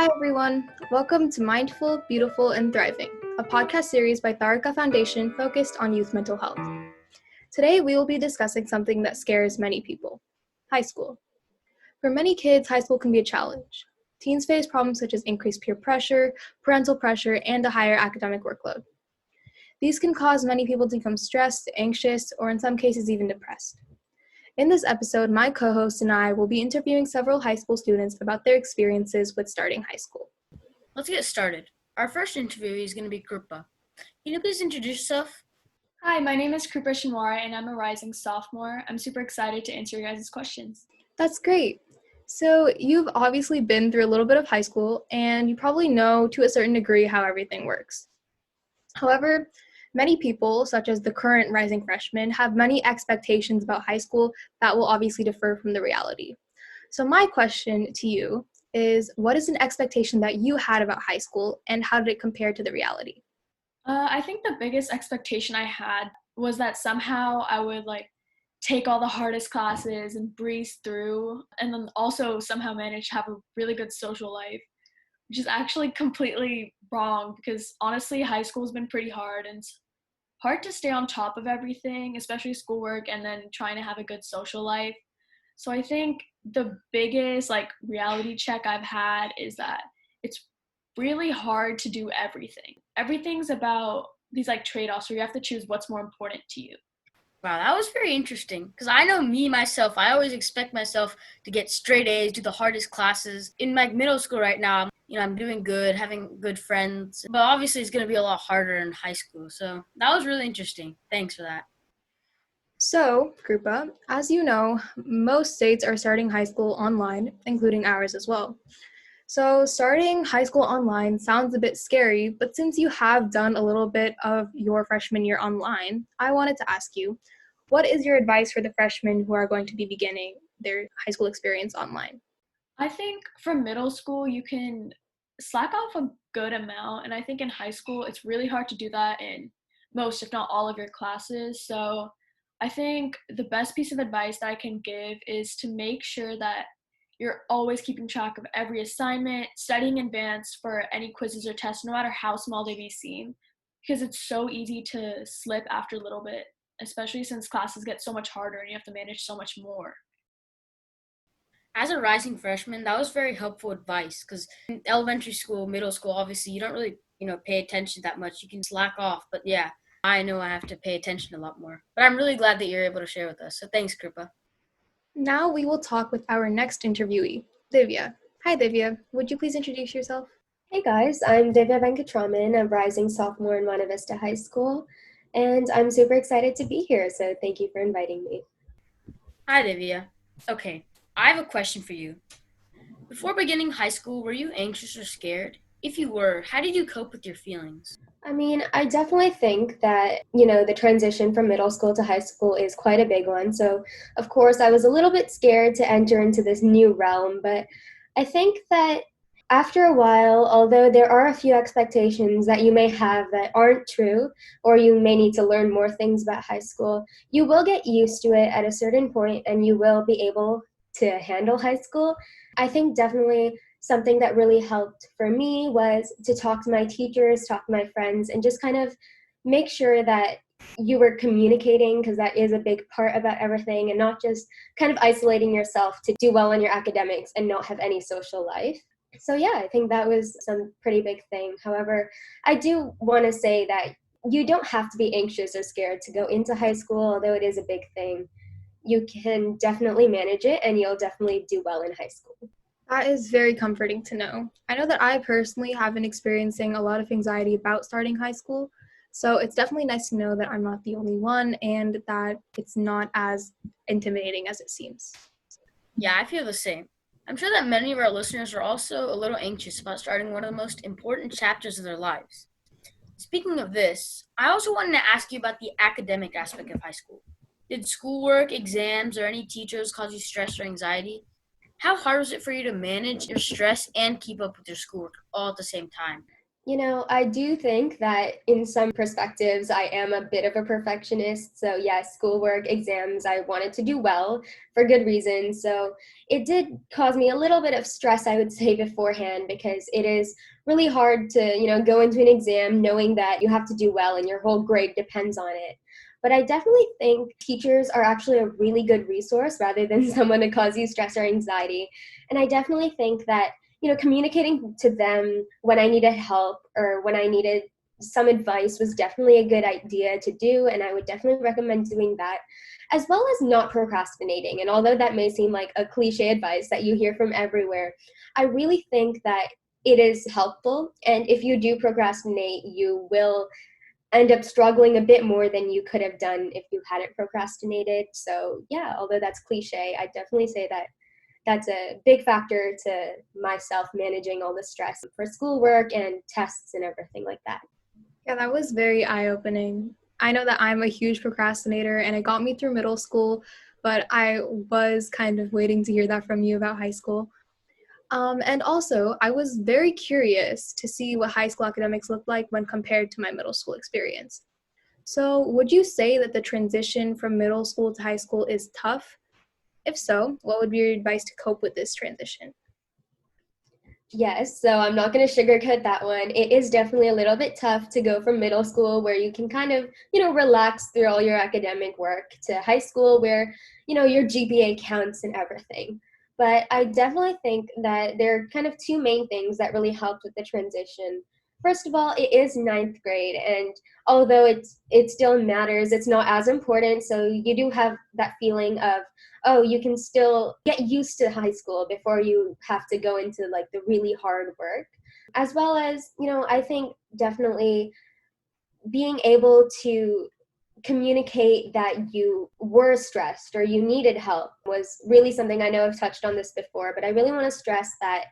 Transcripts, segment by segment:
Hi, everyone. Welcome to Mindful, Beautiful, and Thriving, a podcast series by Taarikas Foundation focused on youth mental health. Today, we will be discussing something that scares many people, high school. For many kids, high school can be a challenge. Teens face problems such as increased peer pressure, parental pressure, and a higher academic workload. These can cause many people to become stressed, anxious, or in some cases even depressed. In this episode, my co-host and I will be interviewing several high school students about their experiences with starting high school. Let's get started. Our first interviewee is going to be Krupa. Can you please introduce yourself? Hi, my name is Krupa Shinwara, and I'm a rising sophomore. I'm super excited to answer your guys' questions. That's great. So you've obviously been through a little bit of high school, and you probably know to a certain degree how everything works. However, many people, such as the current rising freshmen, have many expectations about high school that will obviously differ from the reality. So my question to you is, what is an expectation that you had about high school, and how did it compare to the reality? I think the biggest expectation I had was that somehow I would take all the hardest classes and breeze through, and then also somehow manage to have a really good social life, which is actually completely wrong because honestly, high school has been pretty hard and it's hard to stay on top of everything, especially schoolwork, and then trying to have a good social life. So I think the biggest reality check I've had is that it's really hard to do everything. Everything's about these trade-offs where you have to choose what's more important to you. Wow, that was very interesting. Because I know me, myself, I always expect myself to get straight A's, do the hardest classes. In my middle school right now, I'm doing good, having good friends. But obviously it's going to be a lot harder in high school. So that was really interesting. Thanks for that. So, Krupa, as you know, most states are starting high school online, including ours as well. So starting high school online sounds a bit scary, but since you have done a little bit of your freshman year online, I wanted to ask you, what is your advice for the freshmen who are going to be beginning their high school experience online? I think for middle school, you can slack off a good amount. And I think in high school, it's really hard to do that in most, if not all, of your classes. So I think the best piece of advice that I can give is to make sure that you're always keeping track of every assignment, studying in advance for any quizzes or tests, no matter how small they may seem, because it's so easy to slip after a little bit, especially since classes get so much harder and you have to manage so much more. As a rising freshman, that was very helpful advice. Because in elementary school, middle school, obviously you don't really, pay attention that much. You can slack off. But yeah, I know I have to pay attention a lot more. But I'm really glad that you're able to share with us. So thanks, Krupa. Now we will talk with our next interviewee, Divya. Hi, Divya. Would you please introduce yourself? Hey guys, I'm Divya Venkatraman, a rising sophomore in Monte Vista High School, and I'm super excited to be here, so thank you for inviting me. Hi, Divya. Okay, I have a question for you. Before beginning high school, were you anxious or scared? If you were, how did you cope with your feelings? I mean, I definitely think that, the transition from middle school to high school is quite a big one, so of course I was a little bit scared to enter into this new realm, but I think that after a while, although there are a few expectations that you may have that aren't true, or you may need to learn more things about high school, you will get used to it at a certain point and you will be able to handle high school. I think definitely something that really helped for me was to talk to my teachers, talk to my friends, and just kind of make sure that you were communicating, because that is a big part about everything, and not just kind of isolating yourself to do well in your academics and not have any social life. So yeah, I think that was some pretty big thing. However, I do want to say that you don't have to be anxious or scared to go into high school, although it is a big thing. You can definitely manage it and you'll definitely do well in high school. That is very comforting to know. I know that I personally have been experiencing a lot of anxiety about starting high school, so it's definitely nice to know that I'm not the only one and that it's not as intimidating as it seems. Yeah, I feel the same. I'm sure that many of our listeners are also a little anxious about starting one of the most important chapters of their lives. Speaking of this, I also wanted to ask you about the academic aspect of high school. Did schoolwork, exams, or any teachers cause you stress or anxiety? How hard was it for you to manage your stress and keep up with your schoolwork all at the same time? I do think that in some perspectives, I am a bit of a perfectionist. So, yes, schoolwork, exams, I wanted to do well for good reason. So, it did cause me a little bit of stress, I would say, beforehand, because it is really hard to, go into an exam knowing that you have to do well and your whole grade depends on it. But I definitely think teachers are actually a really good resource rather than someone to cause you stress or anxiety. And I definitely think that communicating to them when I needed help or when I needed some advice was definitely a good idea to do, and I would definitely recommend doing that, as well as not procrastinating. And although that may seem like a cliche advice that you hear from everywhere, I really think that it is helpful, and if you do procrastinate, you will end up struggling a bit more than you could have done if you hadn't procrastinated. So yeah, although that's cliche, I definitely say that that's a big factor to myself managing all the stress for schoolwork and tests and everything like that. Yeah, that was very eye-opening. I know that I'm a huge procrastinator and it got me through middle school, but I was kind of waiting to hear that from you about high school. And also, I was very curious to see what high school academics looked like when compared to my middle school experience. So, would you say that the transition from middle school to high school is tough? If so, what would be your advice to cope with this transition? Yes, so I'm not going to sugarcoat that one. It is definitely a little bit tough to go from middle school where you can kind of, relax through all your academic work to high school where, your GPA counts and everything. But I definitely think that there are kind of two main things that really helped with the transition. First of all, it is ninth grade, and although it still matters, it's not as important. So you do have that feeling of, oh, you can still get used to high school before you have to go into like the really hard work. As well as, I think definitely being able to communicate that you were stressed or you needed help was really something. I know I've touched on this before, but I really want to stress that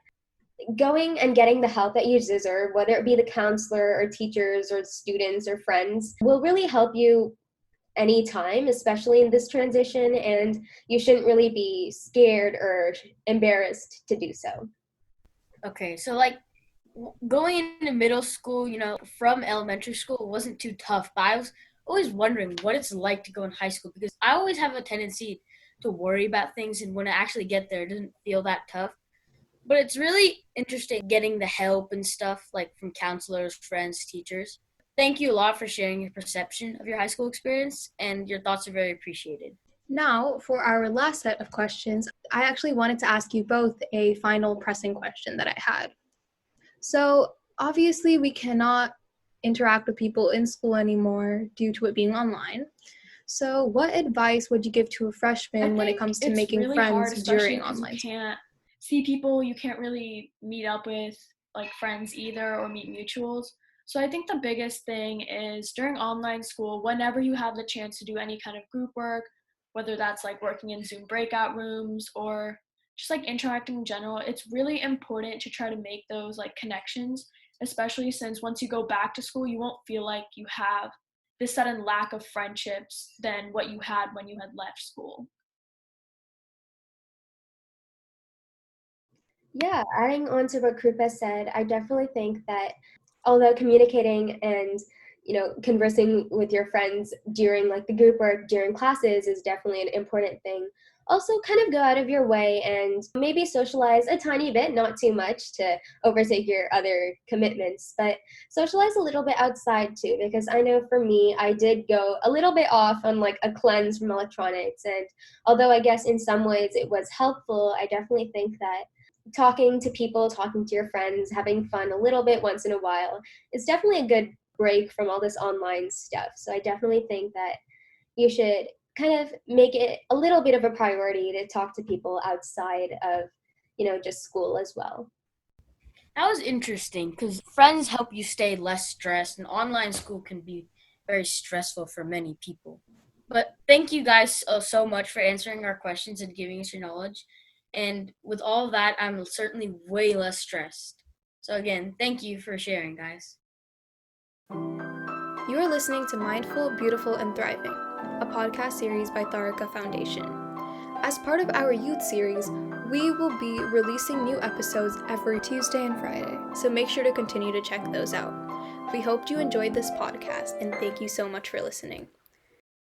going and getting the help that you deserve, whether it be the counselor or teachers or students or friends, will really help you anytime, especially in this transition, and you shouldn't really be scared or embarrassed to do so. Okay, so going into middle school, from elementary school wasn't too tough, but I was always wondering what it's like to go in high school because I always have a tendency to worry about things, and when I actually get there, it doesn't feel that tough. But it's really interesting getting the help and stuff like from counselors, friends, teachers. Thank you a lot for sharing your perception of your high school experience, and your thoughts are very appreciated. Now, for our last set of questions, I actually wanted to ask you both a final pressing question that I had. So, obviously, we cannot interact with people in school anymore due to it being online. So, what advice would you give to a freshman when it comes to making really friends hard, during because online you school? can't see people, you can't really meet up with like friends either or meet mutuals. So I think the biggest thing is during online school, whenever you have the chance to do any kind of group work, whether that's like working in Zoom breakout rooms or just like interacting in general, it's really important to try to make those like connections, especially since once you go back to school, you won't feel like you have this sudden lack of friendships than what you had when you had left school. Yeah, adding on to what Krupa said, I definitely think that although communicating and conversing with your friends during like the group work during classes is definitely an important thing. Also, kind of go out of your way and maybe socialize a tiny bit, not too much to overtake your other commitments, but socialize a little bit outside too, because I know for me, I did go a little bit off on like a cleanse from electronics. And although I guess in some ways it was helpful, I definitely think that talking to people, talking to your friends, having fun a little bit once in a while is definitely a good break from all this online stuff. So I definitely think that you should kind of make it a little bit of a priority to talk to people outside of, just school as well. That was interesting because friends help you stay less stressed, and online school can be very stressful for many people. But thank you guys so much for answering our questions and giving us your knowledge. And with all of that, I'm certainly way less stressed. So again, thank you for sharing, guys. You are listening to Mindful, Beautiful, and Thriving, a podcast series by Taarikas Foundation. As part of our youth series, we will be releasing new episodes every Tuesday and Friday, so make sure to continue to check those out. We hope you enjoyed this podcast, and thank you so much for listening.